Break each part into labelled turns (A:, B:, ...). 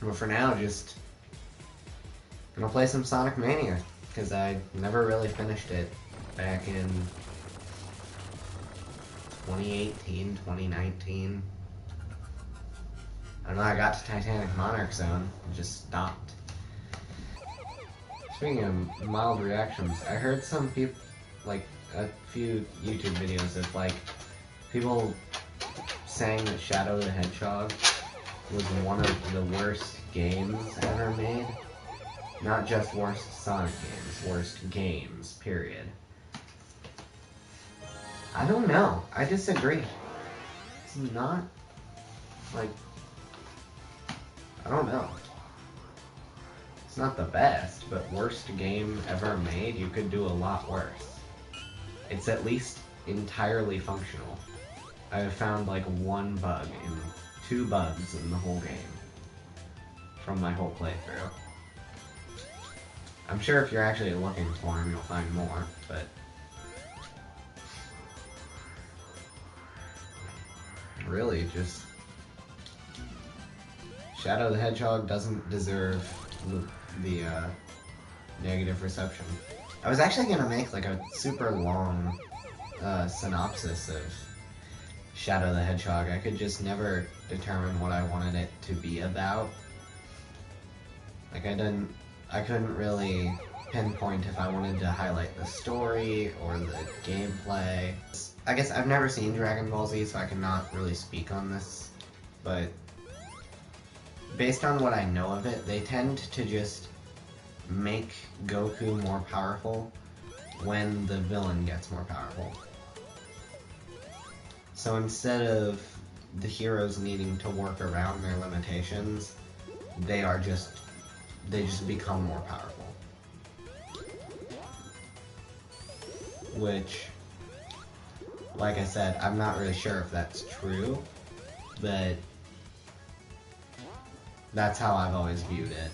A: But for now, just gonna play some Sonic Mania, because I never really finished it back in 2018, 2019. I don't know, I got to Titanic Monarch Zone and just stopped. Speaking of mild reactions, I heard some people, like a few YouTube videos of like people saying that Shadow the Hedgehog was one of the worst games ever made. Not just worst Sonic games, worst games, period. I don't know. I disagree. It's not, like, I don't know. It's not the best, but worst game ever made, you could do a lot worse. It's at least entirely functional. I have found like two bugs in the whole game from my whole playthrough. I'm sure if you're actually looking for them, you'll find more, but really just Shadow the Hedgehog doesn't deserve the negative reception. I was actually gonna make like a super long synopsis of Shadow the Hedgehog. I could just never determine what I wanted it to be about. Like I couldn't really pinpoint if I wanted to highlight the story or the gameplay. I guess I've never seen Dragon Ball Z, so I cannot really speak on this, but based on what I know of it, they tend to just make Goku more powerful when the villain gets more powerful. So instead of the heroes needing to work around their limitations, they just become more powerful. Which, like I said, I'm not really sure if that's true, but that's how I've always viewed it.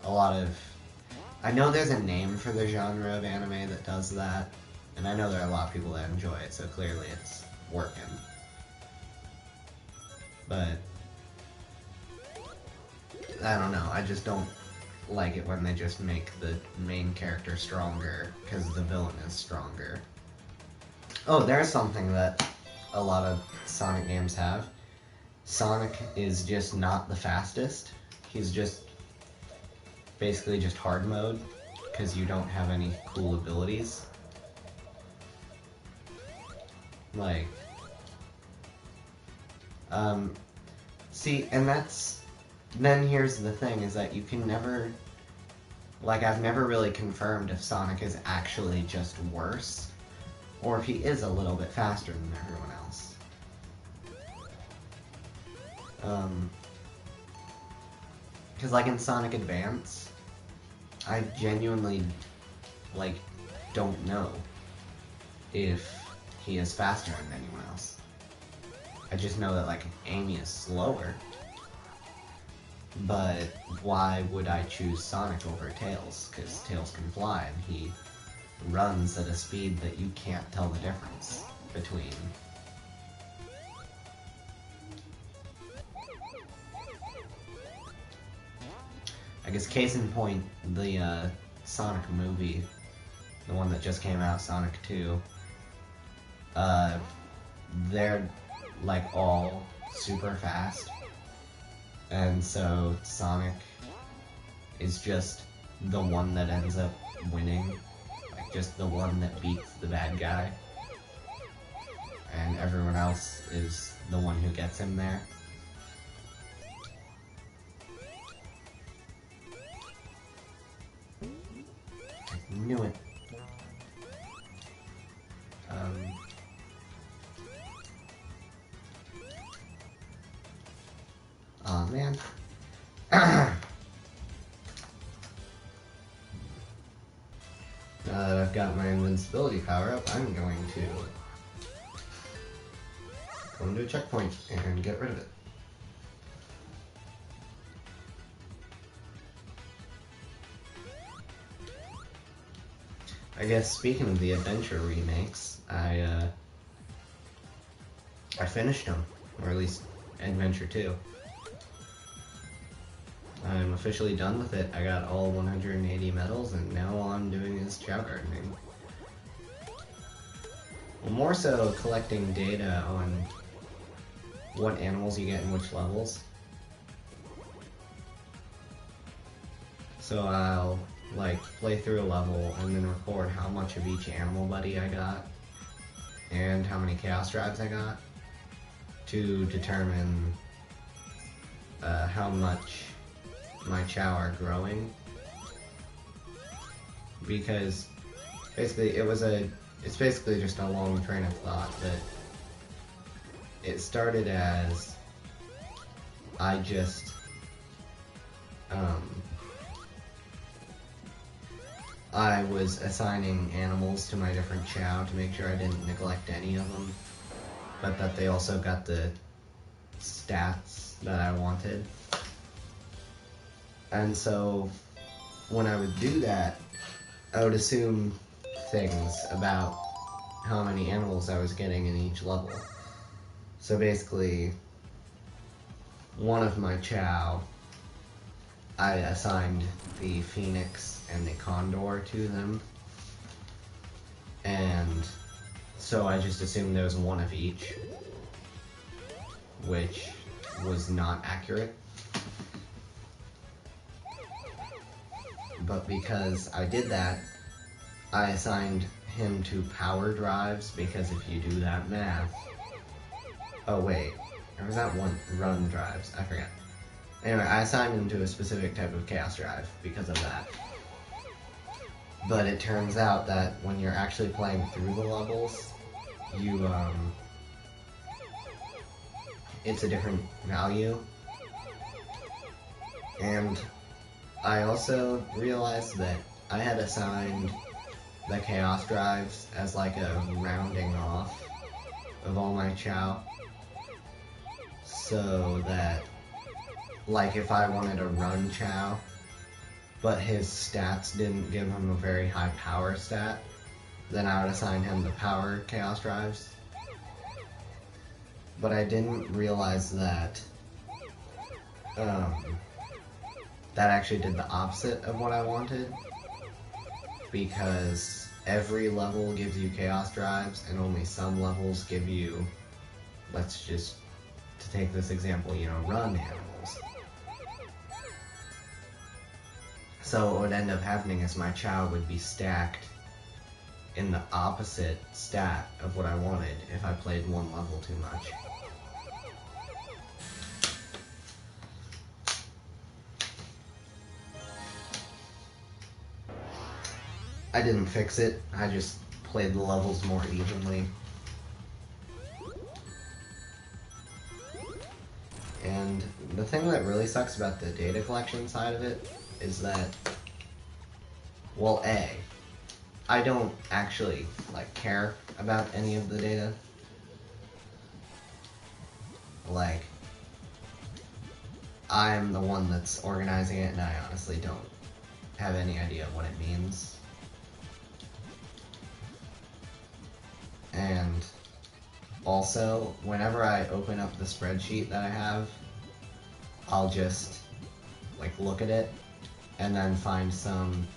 A: I know there's a name for the genre of anime that does that, and I know there are a lot of people that enjoy it, so clearly it's working. But I don't know, I just don't like it when they just make the main character stronger because the villain is stronger. Oh, there's something that a lot of Sonic games have. Sonic is just not the fastest. He's just basically just hard mode because you don't have any cool abilities. Like, see, and then here's the thing, is that you can never, like, I've never really confirmed if Sonic is actually just worse, or if he is a little bit faster than everyone else. Because, like, in Sonic Advance, I genuinely, like, don't know if he is faster than anyone else. I just know that, like, Amy is slower. But why would I choose Sonic over Tails? Because Tails can fly, and he runs at a speed that you can't tell the difference between. I guess case in point, the Sonic movie, the one that just came out, Sonic 2, they're like all super fast, and so Sonic is just the one that ends up winning, like just the one that beats the bad guy, and everyone else is the one who gets him there. I knew it. Aw, man. Now that I've got my invincibility power up, I'm going to go into a checkpoint and get rid of it. I guess speaking of the Adventure remakes, I finished them, or at least Adventure 2. I'm officially done with it. I got all 180 medals, and now all I'm doing is chow gardening. Well, more so collecting data on what animals you get in which levels. So I'll like play through a level and then record how much of each animal buddy I got and how many chaos drives I got to determine how much my chow are growing, because basically it's basically just a long train of thought that it started as I just I was assigning animals to my different chow to make sure I didn't neglect any of them, but that they also got the stats that I wanted. And so when I would do that, I would assume things about how many animals I was getting in each level. So basically, one of my chow, I assigned the phoenix and the condor to them, and so I just assumed there was one of each, which was not accurate. But because I did that, I assigned him to power drives, because if you do that math... Oh wait, or was that one run drives? I forget. Anyway, I assigned him to a specific type of chaos drive because of that. But it turns out that when you're actually playing through the levels, it's a different value. And I also realized that I had assigned the chaos drives as like a rounding off of all my chow, so that like if I wanted a run chow but his stats didn't give him a very high power stat, then I would assign him the power chaos drives. But I didn't realize that that actually did the opposite of what I wanted, because every level gives you chaos drives and only some levels give you, let's just, to take this example, run animals. So what would end up happening is my chow would be stacked in the opposite stat of what I wanted if I played one level too much. I didn't fix it, I just played the levels more evenly. And the thing that really sucks about the data collection side of it is that, well, I don't actually, care about any of the data. I'm the one that's organizing it, and I honestly don't have any idea what it means. And also, whenever I open up the spreadsheet that I have, I'll just, look at it, and then find some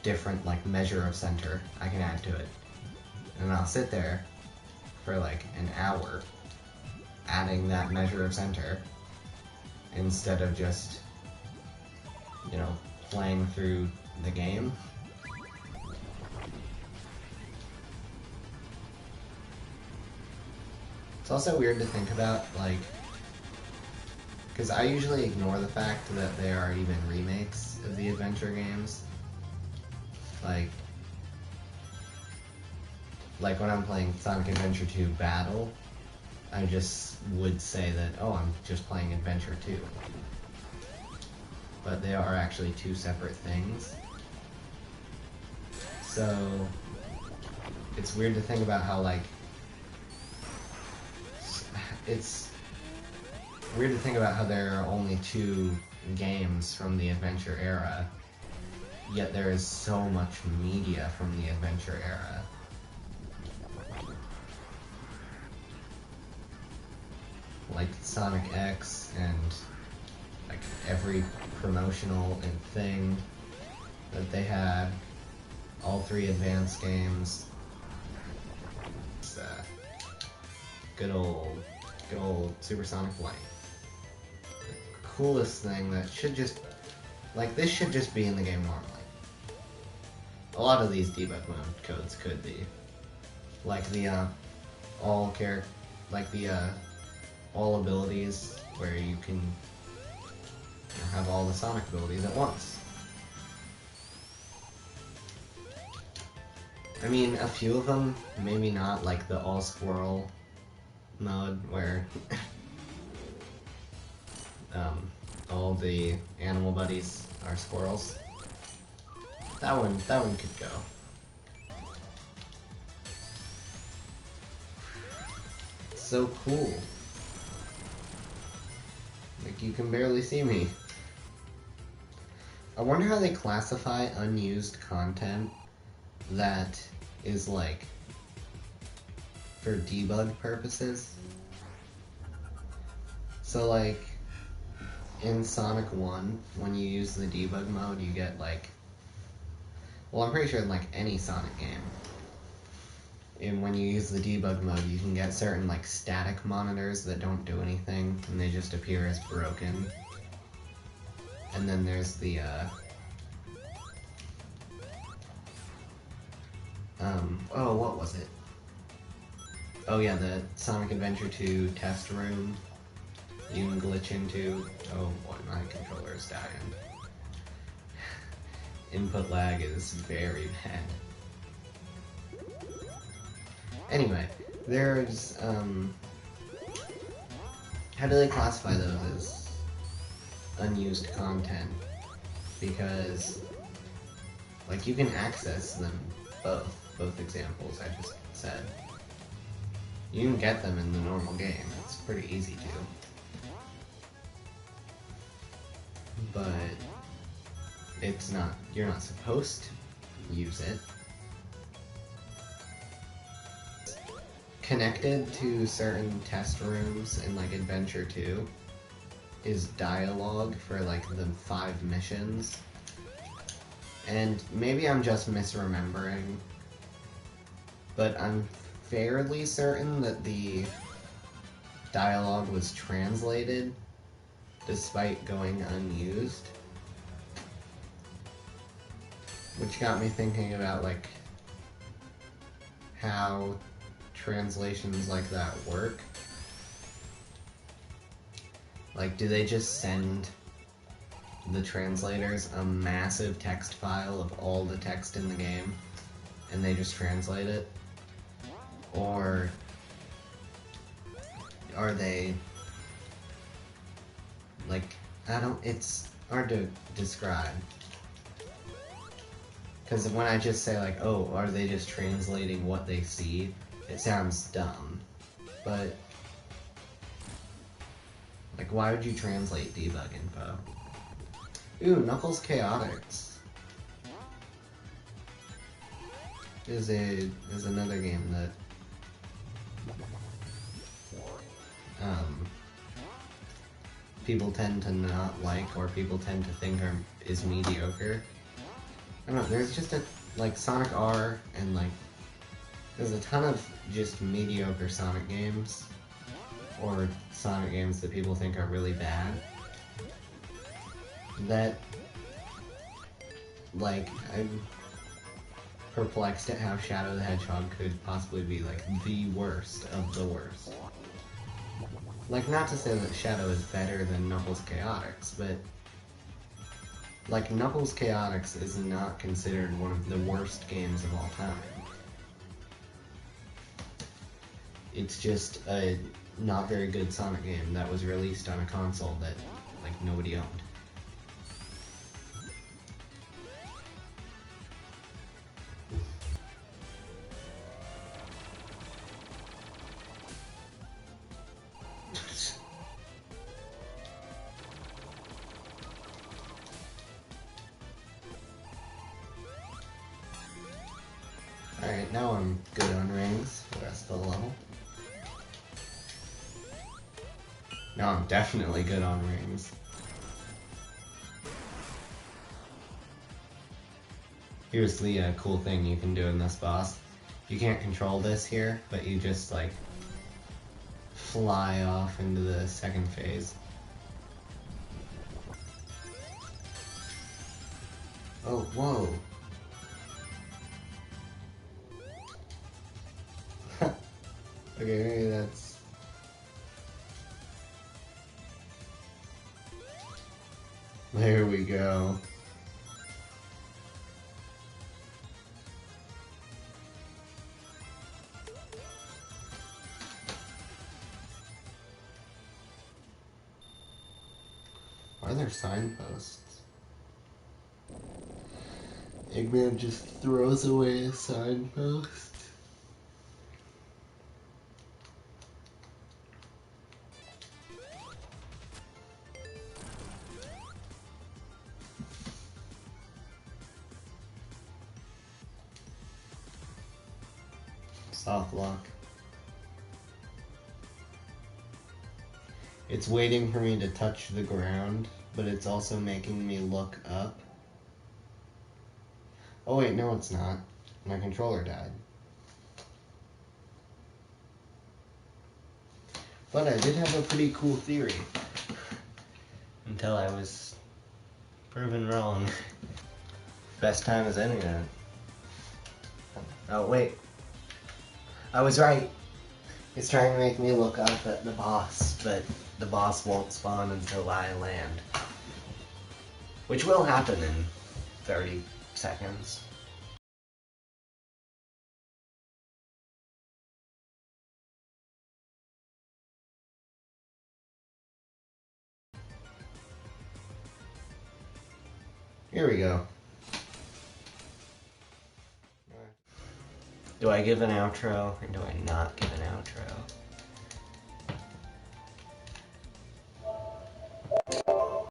A: different, measure of center I can add to it. And I'll sit there for, an hour adding that measure of center, instead of just, playing through the game. It's also weird to think about, because I usually ignore the fact that they are even remakes of the adventure games. Like when I'm playing Sonic Adventure 2 Battle, I just would say that, oh, I'm just playing Adventure 2. But they are actually two separate things. So, it's weird to think about how, it's weird to think about how there are only two games from the adventure era, yet there is so much media from the adventure era. Like Sonic X and like every promotional and thing that they had, all 3 advanced games. It's good old Supersonic Light. The coolest thing that should just, like, this should just be in the game normally. A lot of these debug mode codes could be. Like the all abilities, where you can have all the Sonic abilities at once. I mean, a few of them, maybe not, like the all squirrel mode where all the animal buddies are squirrels. That one could go. So cool. Like, you can barely see me. I wonder how they classify unused content that is, like, for debug purposes. So, like, in Sonic 1, when you use the debug mode, you get, like, well, I'm pretty sure in, like, any Sonic game, and when you use the debug mode, you can get certain, like, static monitors that don't do anything, and they just appear as broken. And then there's the, oh, what was it? Oh yeah, the Sonic Adventure 2 test room you can glitch into. Oh boy, my controller is dying. Input lag is very bad. Anyway, there's, how do they classify those as unused content? Because, like, you can access them both examples I just said. You can get them in the normal game, it's pretty easy to. But it's not, you're not supposed to use it. Connected to certain test rooms in, like, Adventure 2 is dialogue for, like, the 5 missions. And maybe I'm just misremembering, but I'm fairly certain that the dialogue was translated despite going unused. Which got me thinking about, like, how translations like that work. Like, do they just send the translators a massive text file of all the text in the game, and they just translate it? Or are they, like, it's hard to describe. Because when I just say, like, oh, are they just translating what they see, it sounds dumb. But, like, why would you translate debug info? Ooh, Knuckles Chaotix is another game that people tend to not like, or people tend to think is mediocre. I don't know, there's just like Sonic R, and like there's a ton of just mediocre Sonic games, or Sonic games that people think are really bad, that, like, I'm perplexed at how Shadow the Hedgehog could possibly be, like, the worst of the worst. Like, not to say that Shadow is better than Knuckles Chaotix, but, like, Knuckles Chaotix is not considered one of the worst games of all time. It's just a not very good Sonic game that was released on a console that, like, nobody owned. Alright, now I'm good on rings for the rest of the level. Now I'm definitely good on rings. Here's the cool thing you can do in this boss. You can't control this here, but you just like fly off into the second phase. Oh, whoa. Okay, maybe that's... There we go. Why are there signposts? Eggman just throws away a signpost. Soft lock. It's waiting for me to touch the ground, but it's also making me look up. Oh wait, no it's not. My controller died. But I did have a pretty cool theory. Until I was proven wrong. Best time as any. Oh wait. I was right. It's trying to make me look up at the boss, but the boss won't spawn until I land. Which will happen in 30 seconds. Here we go. Do I give an outro or do I not give an outro?